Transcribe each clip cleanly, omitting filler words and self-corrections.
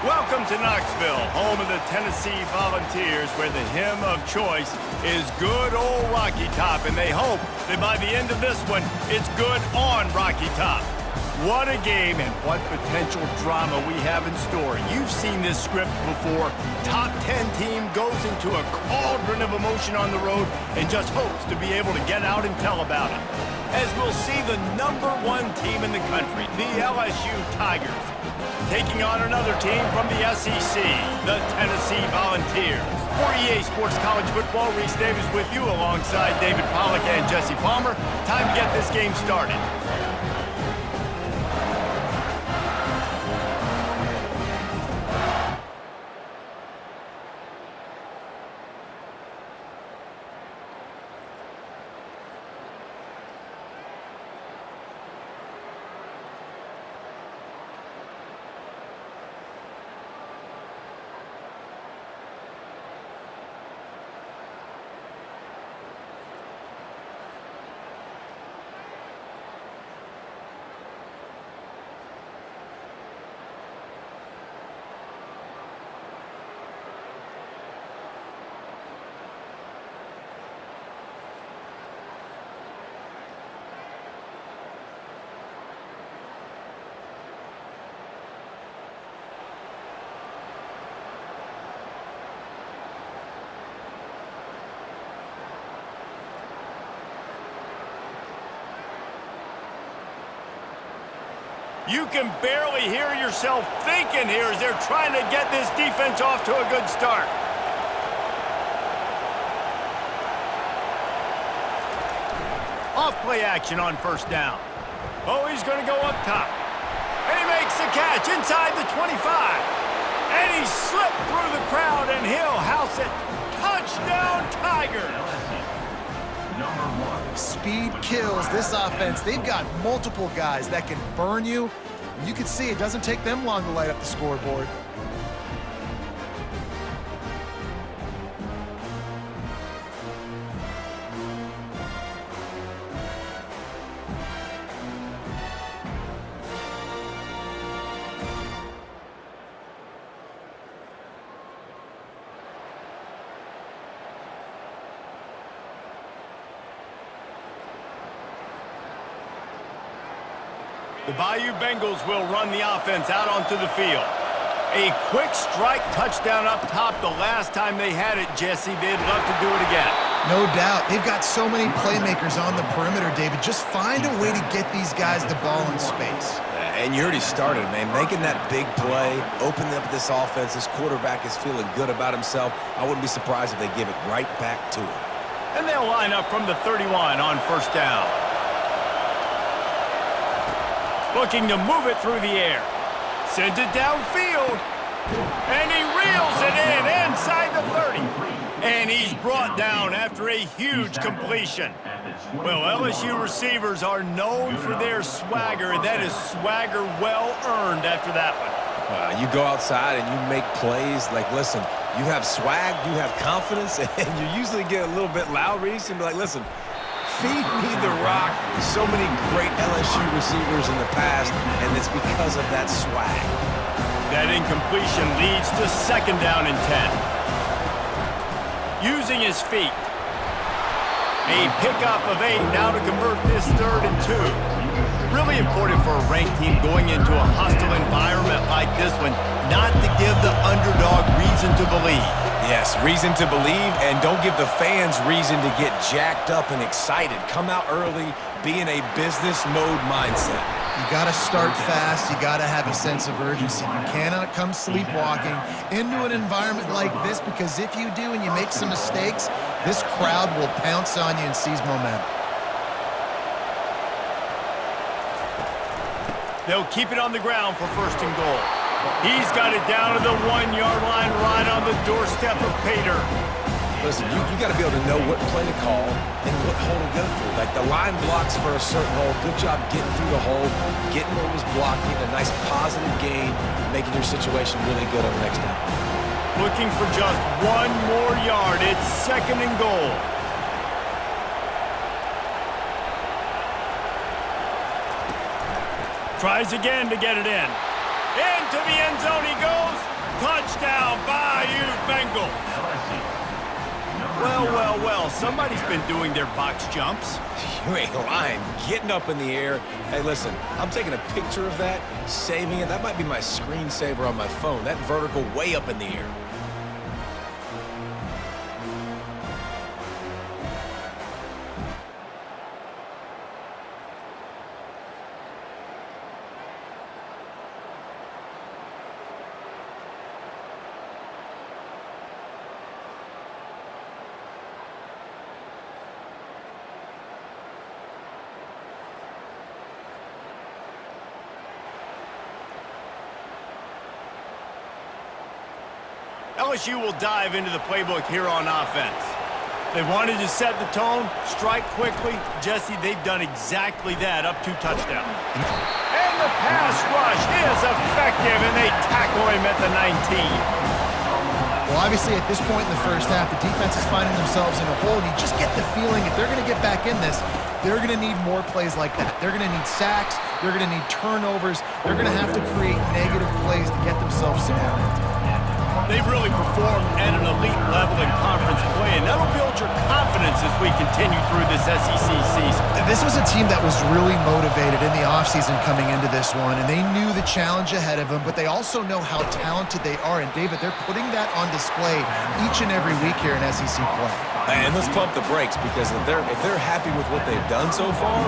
Welcome to Knoxville, home of the Tennessee Volunteers, where the hymn of choice is good old Rocky Top, and they hope that by the end of this one, it's good on Rocky Top. What a game and what potential drama we have in store. You've seen this script before. Top 10 team goes into a cauldron of emotion on the road and just hopes to be able to get out and tell about it. As we'll see the #1 team in the country, the LSU Tigers, taking on another team from the SEC, the Tennessee Volunteers. For EA Sports College Football, Reese Davis with you alongside David Pollack and Jesse Palmer. Time to get this game started. You can barely hear yourself thinking here as they're trying to get this defense off to a good start. Off-play action on first down. Oh, he's going to go up top. And he makes the catch inside the 25. And he slipped through the crowd, and he'll house it. Touchdown, Tigers! Speed kills this offense. They've got multiple guys that can burn you. You can see it doesn't take them long to light up the scoreboard. The Bayou Bengals will run the offense out onto the field. A quick strike touchdown up top. The last time they had it, Jesse, they'd love to do it again. No doubt. They've got so many playmakers on the perimeter, David. Just find a way to get these guys the ball in space. And you already started, man. Making that big play, opening up this offense. This quarterback is feeling good about himself. I wouldn't be surprised if they give it right back to him. And they'll line up from the 31 on first down. Looking to move it through the air. Sends it downfield. And he reels it in inside the 30. And he's brought down after a huge completion. Well, LSU receivers are known for their swagger. That is swagger well earned after that one. You go outside and you make plays. Like, listen, you have swag, you have confidence, and you usually get a little bit loud, Reese, and be like, listen, feed me the rock. So many great LSU receivers in the past, and it's because of that swag. That incompletion leads to second down and 10. Using his feet. A pickup of 8 now to convert this 3rd and 2. Really important for a ranked team going into a hostile environment like this one, not to give the underdog reason to believe. Yes, reason to believe, and don't give the fans reason to get jacked up and excited. Come out early, be in a business mode mindset. You got to start fast. You got to have a sense of urgency. You cannot come sleepwalking into an environment like this, because if you do and you make some mistakes, this crowd will pounce on you and seize momentum. They'll keep it on the ground for 1st and goal. He's got it down to the 1-yard line, right on the doorstep of Pater. Listen, you got to be able to know what play to call and what hole to go through. Like, the line blocks for a certain hole. Good job getting through the hole, getting what was blocking, a nice positive gain, making your situation really good on the next down. Looking for just 1 more yard. It's 2nd and goal. Tries again to get it in. Into the end zone he goes. Touchdown, Bayou Bengals. Well, well, well, somebody's been doing their box jumps. You ain't lying. Getting up in the air. Hey, listen, I'm taking a picture of that, saving it. That might be my screensaver on my phone. That vertical way up in the air. LSU will dive into the playbook here on offense. They wanted to set the tone, strike quickly. Jesse, they've done exactly that, up 2 touchdowns. And the pass rush is effective, and they tackle him at the 19. Well, obviously, at this point in the first half, the defense is finding themselves in a hole, and you just get the feeling if they're going to get back in this, they're going to need more plays like that. They're going to need sacks. They're going to need turnovers. They're going to have to create negative plays to get themselves some momentum. They've really performed at an elite level in conference play, and that'll build your confidence as we continue through this SEC season. This was a team that was really motivated in the offseason coming into this one, and they knew the challenge ahead of them, but they also know how talented they are. And, David, they're putting that on display each and every week here in SEC play. And let's pump the brakes, because if they're happy with what they've done so far,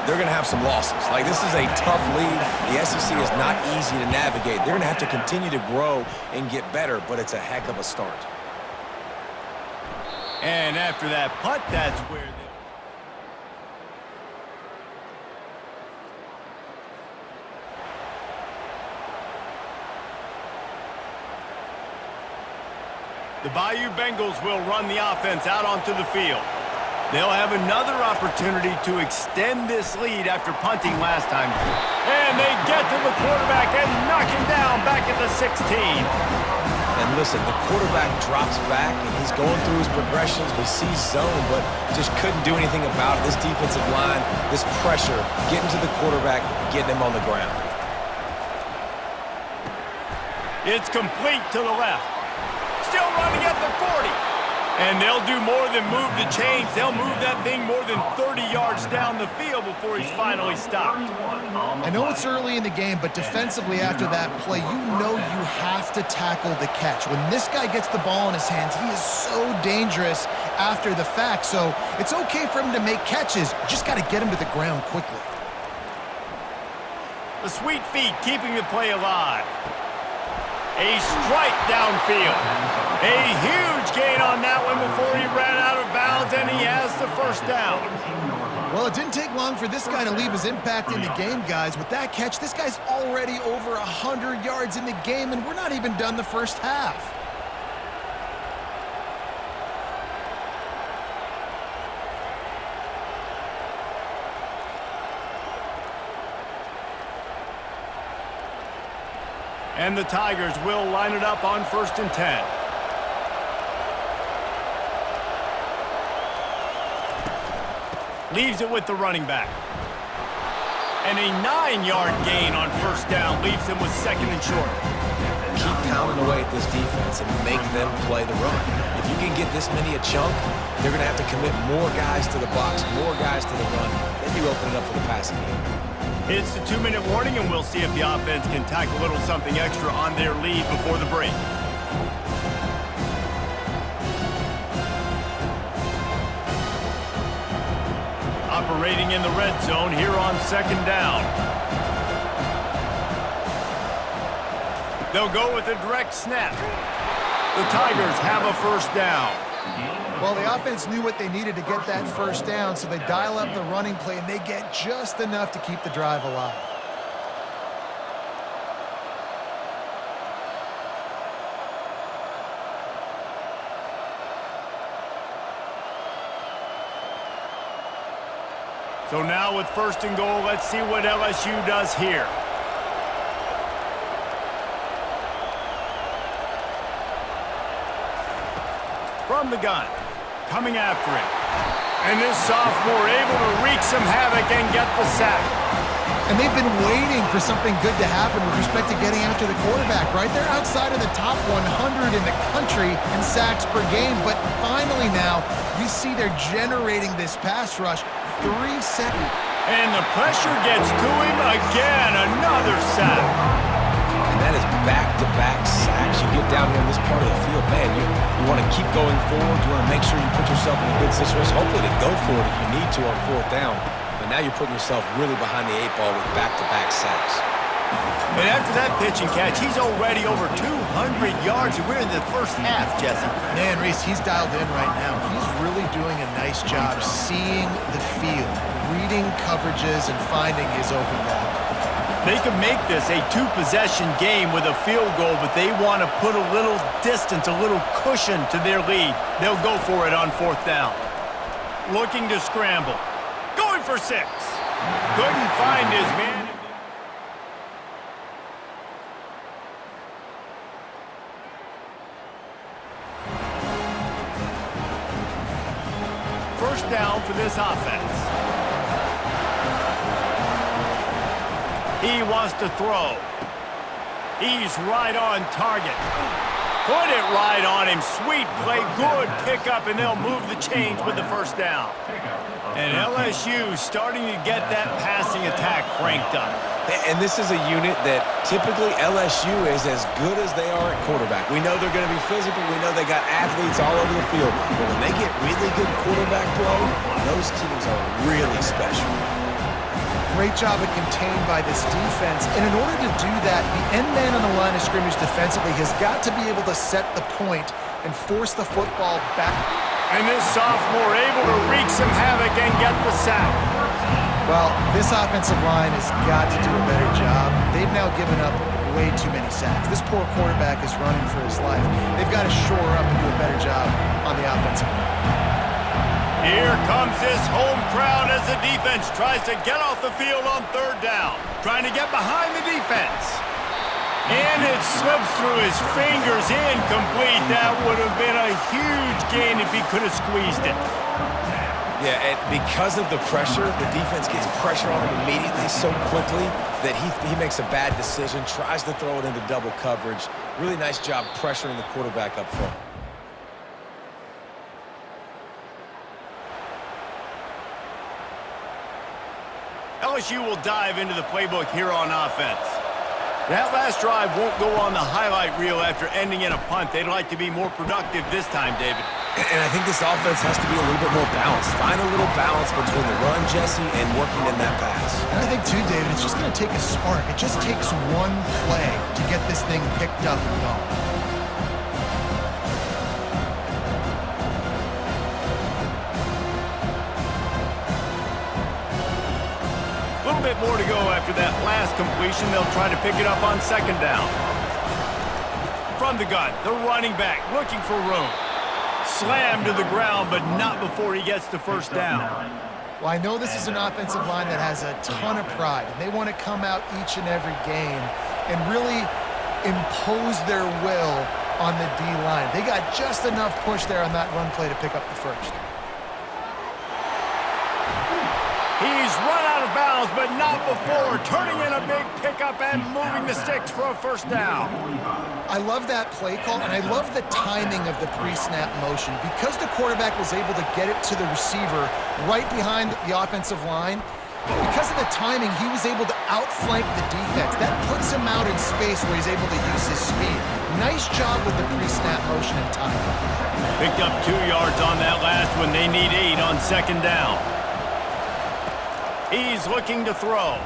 they're going to have some losses. Like, this is a tough league. The SEC is not easy to navigate. They're going to have to continue to grow and get better, but it's a heck of a start. And after that punt, that's where the Bayou Bengals will run the offense out onto the field. They'll have another opportunity to extend this lead after punting last time. And they get to the quarterback and knock him down back at the 16. And listen, the quarterback drops back, and he's going through his progressions. We see zone, but just couldn't do anything about it. This defensive line, this pressure, getting to the quarterback, getting him on the ground. It's complete to the left. Still running at the 40. And they'll do more than move the chains. They'll move that thing more than 30 yards down the field before he's finally stopped. I know it's early in the game, but defensively after that play, you know you have to tackle the catch. When this guy gets the ball in his hands, he is so dangerous after the fact. So it's okay for him to make catches. You just got to get him to the ground quickly. The sweet feet keeping the play alive. A strike downfield. A huge gain on that one before he ran out of bounds, and he has the first down. Well, it didn't take long for this guy to leave his impact in the game, guys. With that catch, this guy's already over 100 yards in the game, and we're not even done the first half. And the Tigers will line it up on 1st and 10. Leaves it with the running back. And a 9-yard gain on 1st down leaves him with 2nd and short. Keep pounding away at this defense and make them play the run. If you can get this many a chunk, they're going to have to commit more guys to the box, more guys to the run. Then you open it up for the passing game. It's the 2-minute warning, and we'll see if the offense can tack a little something extra on their lead before the break. Operating in the red zone here on 2nd down. They'll go with a direct snap. The Tigers have a 1st down. Well, the offense knew what they needed to get that 1st down, so they dial up the running play, and they get just enough to keep the drive alive. So now with 1st and goal, let's see what LSU does here. From the gun, coming after him. And this sophomore able to wreak some havoc and get the sack. And they've been waiting for something good to happen with respect to getting after the quarterback, right? They're outside of the top 100 in the country in sacks per game, but finally now you see they're generating this pass rush. 3 seconds. And the pressure gets to him again. Another sack. And that is back-to-back sacks. You get down here in this part of the field, man, you want to keep going forward. You want to make sure you put yourself in a good situation, hopefully to go for it if you need to on 4th down. But now you're putting yourself really behind the 8 ball with back-to-back sacks. And after that pitch and catch, he's already over 200 yards, and we're in the first half, Jesse. Man, Reese, he's dialed in right now. He's really doing a nice job seeing the field, reading coverages, and finding his open guy. They can make this a 2-possession game with a field goal, but they want to put a little distance, a little cushion to their lead. They'll go for it on 4th down. Looking to scramble. Going for 6. Couldn't find his man. First down for this offense. He wants to throw. He's right on target. Put it right on him. Sweet play. Good pickup, and they'll move the chains with the first down. And LSU starting to get that passing attack cranked up. And this is a unit that typically LSU is as good as they are at quarterback. We know they're going to be physical. We know they got athletes all over the field. But when they get really good quarterback play, those teams are really special. Great job of contained by this defense. And in order to do that, the end man on the line of scrimmage defensively has got to be able to set the point and force the football back. And this sophomore able to wreak some havoc and get the sack. Well, this offensive line has got to do a better job. They've now given up way too many sacks. This poor quarterback is running for his life. They've got to shore up and do a better job on the offensive line. Here comes this home crowd as the defense tries to get off the field on 3rd down. Trying to get behind the defense. And it slips through his fingers, incomplete. That would have been a huge gain if he could have squeezed it. Yeah, and because of the pressure, the defense gets pressure on him immediately so quickly that he makes a bad decision, tries to throw it into double coverage. Really nice job pressuring the quarterback up front. LSU will dive into the playbook here on offense. That last drive won't go on the highlight reel after ending in a punt. They'd like to be more productive this time, David. And I think this offense has to be a little bit more balanced. Find a little balance between the run, Jesse, and working in that pass. And I think, too, David, it's just going to take a spark. It just takes one play to get this thing picked up and going. A little bit more to go after that last completion. They'll try to pick it up on 2nd down. From the gun, the running back looking for room. Slammed to the ground, but not before he gets the 1st down. Well, I know this is an offensive line that has a ton of pride, and they want to come out each and every game and really impose their will on the D-line. They got just enough push there on that run play to pick up the 1st. He's run out of bounds, but not before turning in a big pickup and moving the sticks for a 1st down. I love that play call, and I love the timing of the pre-snap motion. Because the quarterback was able to get it to the receiver right behind the offensive line, because of the timing, he was able to outflank the defense. That puts him out in space where he's able to use his speed. Nice job with the pre-snap motion and timing. Picked up 2 yards on that last one. They need 8 on 2nd down. He's looking to throw.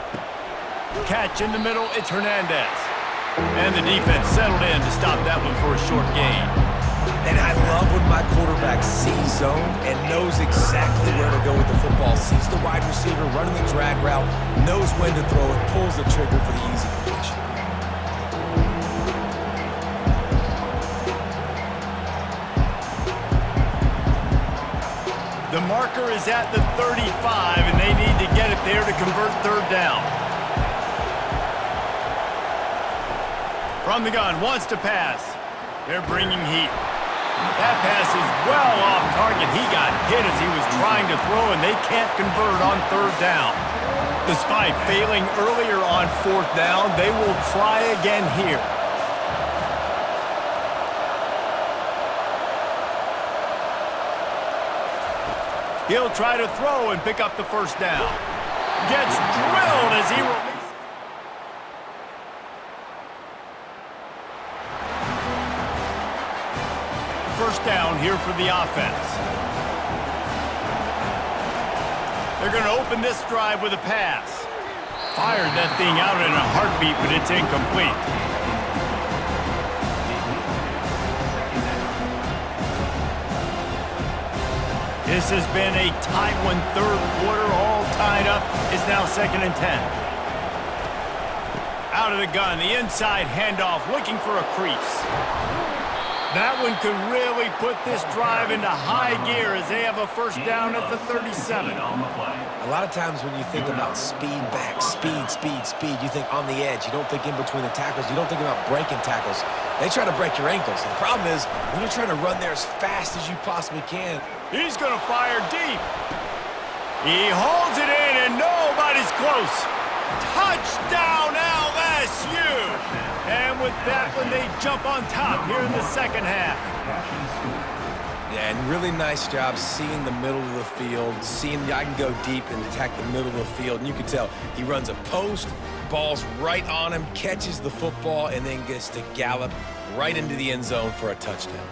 Catch in the middle, it's Hernandez. And the defense settled in to stop that one for a short gain. And I love when my quarterback sees zone and knows exactly where to go with the football. Sees the wide receiver running the drag route, knows when to throw it, pulls the trigger for the easy completion. The marker is at the 35, and they need to get it there to convert 3rd down. From the gun, wants to pass. They're bringing heat. That pass is well off target. He got hit as he was trying to throw, and they can't convert on 3rd down. Despite failing earlier on 4th down, they will try again here. He'll try to throw and pick up the 1st down. Gets drilled as he releases. First down here for the offense. They're going to open this drive with a pass. Fired that thing out in a heartbeat, but it's incomplete. This has been a tight one, 3rd quarter, all tied up. It's now 2nd and 10. Out of the gun, the inside handoff, looking for a crease. That one could really put this drive into high gear as they have a 1st down at the 37. A lot of times when you think about speed back, speed, you think on the edge. You don't think in between the tackles. You don't think about breaking tackles. They try to break your ankles. The problem is when you're trying to run there as fast as you possibly can. He's going to fire deep. He holds it in, and nobody's close. Touchdown, LSU! And with that one, they jump on top here in the 2nd half. Yeah, and really nice job seeing the middle of the field, seeing I can go deep and attack the middle of the field. And you can tell he runs a post, ball's right on him, catches the football, and then gets to gallop right into the end zone for a touchdown.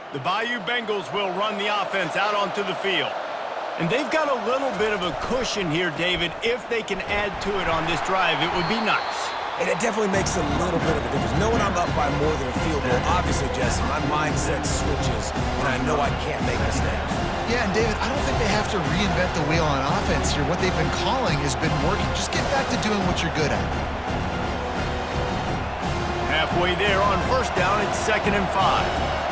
The Bayou Bengals will run the offense out onto the field. And they've got a little bit of a cushion here, David. If they can add to it on this drive, it would be nice. And it definitely makes a little bit of a difference. Knowing I'm up by more than a field goal, obviously, Jesse, my mindset switches, and I know I can't make mistakes. Yeah, and David, I don't think they have to reinvent the wheel on offense here. What they've been calling has been working. Just get back to doing what you're good at. Halfway there on 1st down, it's 2nd and 5.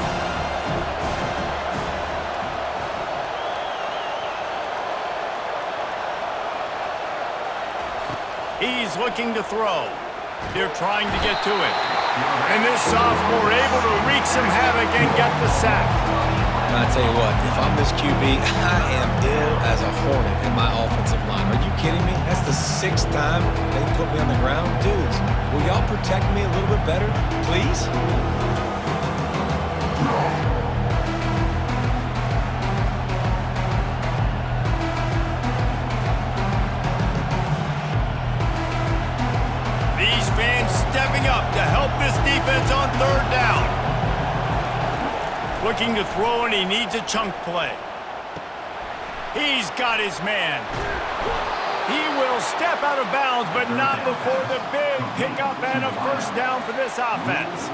He's looking to throw. They're trying to get to it. And this sophomore able to wreak some havoc and get the sack. And I tell you what, if I'm this QB, I am ill as a hornet in my offensive line. Are you kidding me? That's the 6th time they put me on the ground. Dudes, will y'all protect me a little bit better, please? Stepping up to help this defense on 3rd down. Looking to throw, and he needs a chunk play. He's got his man. He will step out of bounds, but not before the big pickup and a 1st down for this offense.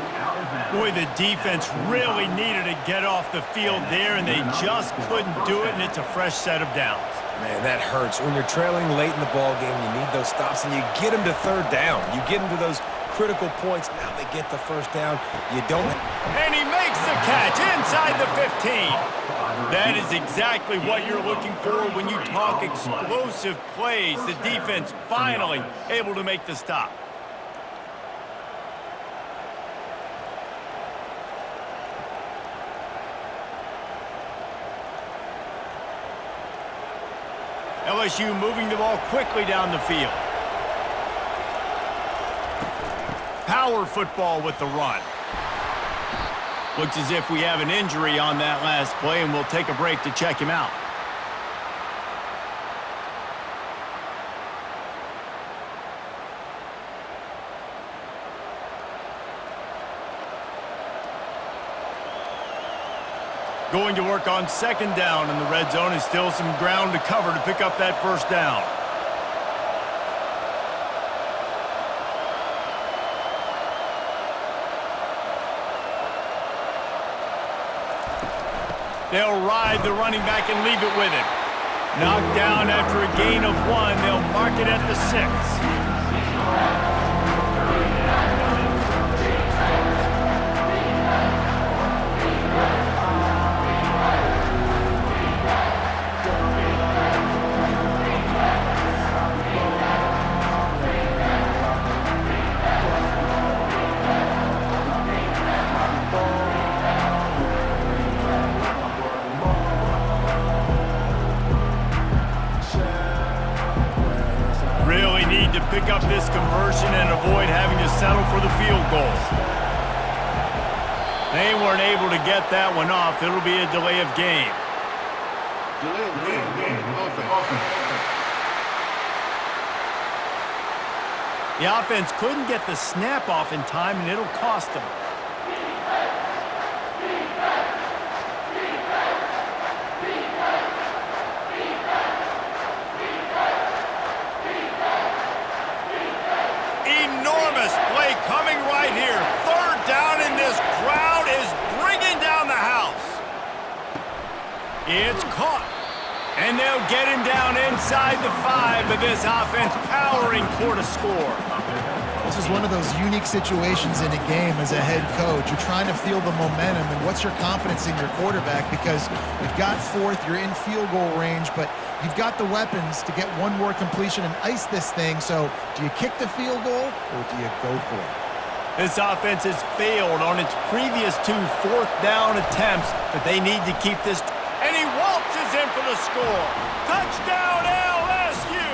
Boy, the defense really needed to get off the field there, and they just couldn't do it, and it's a fresh set of downs. Man, that hurts. When you're trailing late in the ball game, you need those stops, and you get them to 3rd down. You get them to those critical points. Now they get the 1st down. You don't. And he makes the catch inside the 15. That is exactly what you're looking for when you talk explosive plays. The defense finally able to make the stop. LSU moving the ball quickly down the field. Power football with the run. Looks as if we have an injury on that last play, and we'll take a break to check him out. Going to work on 2nd down in the red zone, and still some ground to cover to pick up that 1st down. They'll ride the running back and leave it with him. Knocked down after a gain of 1. They'll mark it at the 6. Really need to pick up this conversion and avoid having to settle for the field goal. They weren't able to get that one off. It'll be a delay of game. The offense couldn't get the snap off in time, and it'll cost them. Enormous play coming right here. 3rd down, and this crowd is bringing down the house. It's caught. And they'll get him down inside the 5, but this offense powering toward a score. This is one of those unique situations in a game as a head coach. You're trying to feel the momentum, and what's your confidence in your quarterback? Because you've got 4th, you're in field goal range, but you've got the weapons to get one more completion and ice this thing. So do you kick the field goal or do you go for it? This offense has failed on its previous 2 4th down attempts, but they need to keep this. And he waltzes in for the score. Touchdown, LSU!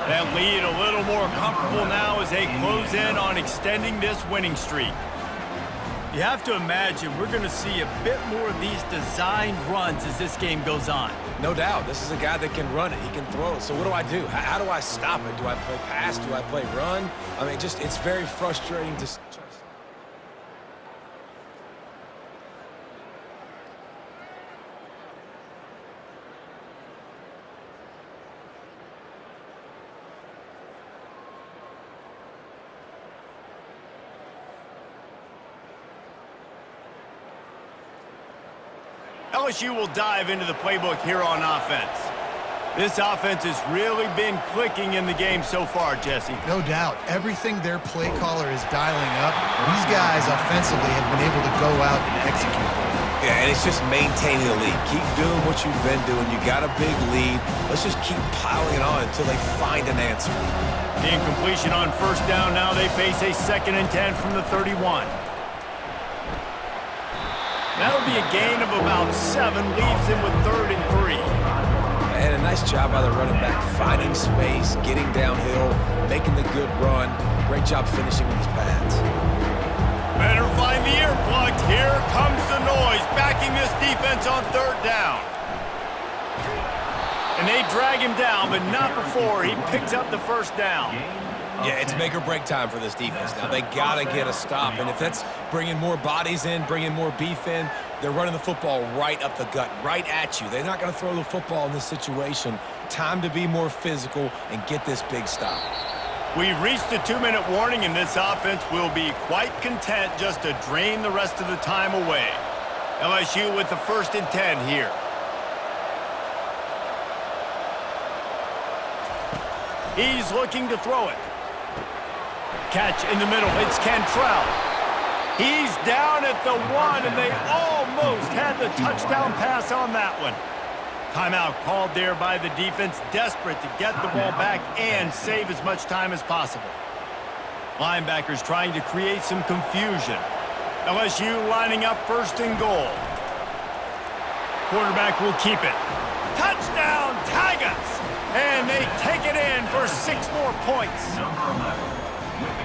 That lead a little more comfortable now as they close in on extending this winning streak. You have to imagine we're going to see a bit more of these designed runs as this game goes on. No doubt. This is a guy that can run it. He can throw it. So what do I do? How do I stop it? Do I play pass? Do I play run? I mean, it's very frustrating to... LSU will dive into the playbook here on offense. This offense has really been clicking in the game so far, Jesse. No doubt. Everything their play caller is dialing up, these guys offensively have been able to go out and execute. Yeah, and it's just maintaining the lead. Keep doing what you've been doing. You got a big lead. Let's just keep piling it on until they find an answer. The incompletion on 1st down. Now they face a 2nd and 10 from the 31. That'll be a gain of about 7, leaves them with 3rd and 3. And a nice job by the running back, finding space, getting downhill, making the good run. Great job finishing with his pads. Better find the earplugs. Here comes the noise, backing this defense on 3rd down. And they drag him down, but not before he picks up the 1st down. Yeah, it's make or break time for this defense now. They got to get a stop, and if that's bringing more bodies in, bringing more beef in, they're running the football right up the gut, right at you. They're not going to throw the football in this situation. Time to be more physical and get this big stop. We've reached a 2-minute warning, and this offense will be quite content just to drain the rest of the time away. LSU with the 1st and 10 here. He's looking to throw it. Catch in the middle. It's Cantrell. He's down at the 1, and they almost had the touchdown pass on that one. Timeout called there by the defense, desperate to get the ball back and save as much time as possible. Linebackers trying to create some confusion. LSU lining up 1st and goal. Quarterback will keep it. Touchdown, Tigers! And they take it in for 6 more points.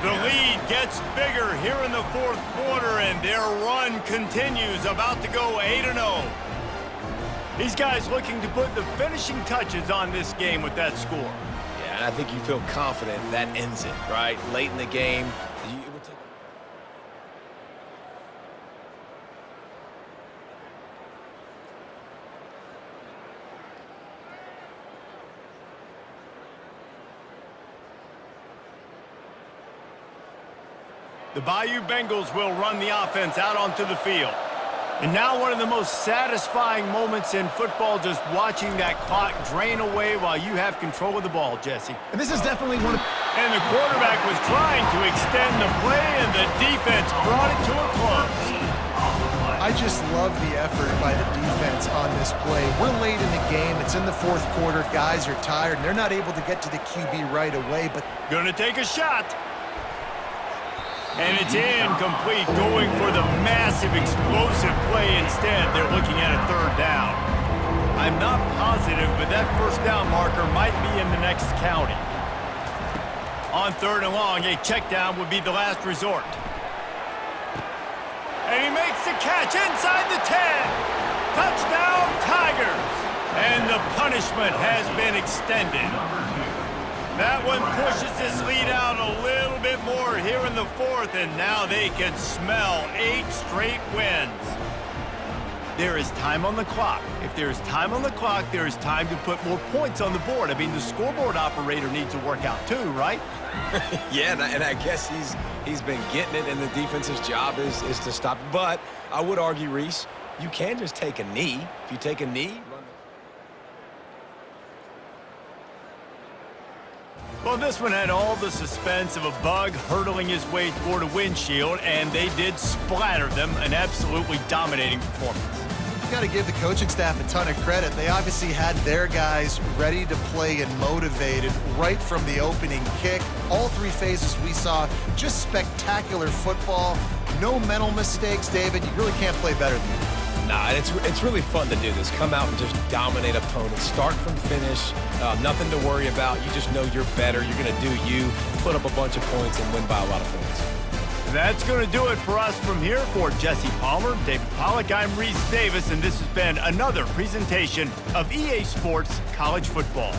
The lead gets bigger here in the 4th quarter, and their run continues, about to go 8-0. These guys looking to put the finishing touches on this game with that score. Yeah, and I think you feel confident that ends it, right? Late in the game. The Bayou Bengals will run the offense out onto the field. And now one of the most satisfying moments in football, just watching that clock drain away while you have control of the ball, Jesse. And this is definitely one of... And the quarterback was trying to extend the play, and the defense brought it to a close. I just love the effort by the defense on this play. We're late in the game. It's in the fourth quarter. Guys are tired, and they're not able to get to the QB right away. But gonna take a shot. And it's incomplete, going for the massive, explosive play instead. They're looking at a third down. I'm not positive, but that first down marker might be in the next county. On third and long, a check down would be the last resort. And he makes the catch inside the 10. Touchdown, Tigers. And the punishment has been extended. That one pushes this lead out a little bit more here in the fourth, and now they can smell 8 straight wins. There is time on the clock. If there is time on the clock, there is time to put more points on the board. I mean, the scoreboard operator needs to work out too, right? Yeah, and I guess he's been getting it, and the defense's job is to stop. But I would argue, Reese, you can just take a knee. If you take a knee, run the... Well, this one had all the suspense of a bug hurtling his way toward a windshield, and they did splatter them, an absolutely dominating performance. you got to give the coaching staff a ton of credit. They obviously had their guys ready to play and motivated right from the opening kick. All 3 phases we saw, just spectacular football. No mental mistakes, David. You really can't play better than that. Nah, it's really fun to do this. Come out and just dominate opponents. Start from finish. Nothing to worry about. You just know you're better. You're going to do you, put up a bunch of points, and win by a lot of points. That's going to do it for us from here. For Jesse Palmer, David Pollack, I'm Reese Davis, and this has been another presentation of EA Sports College Football.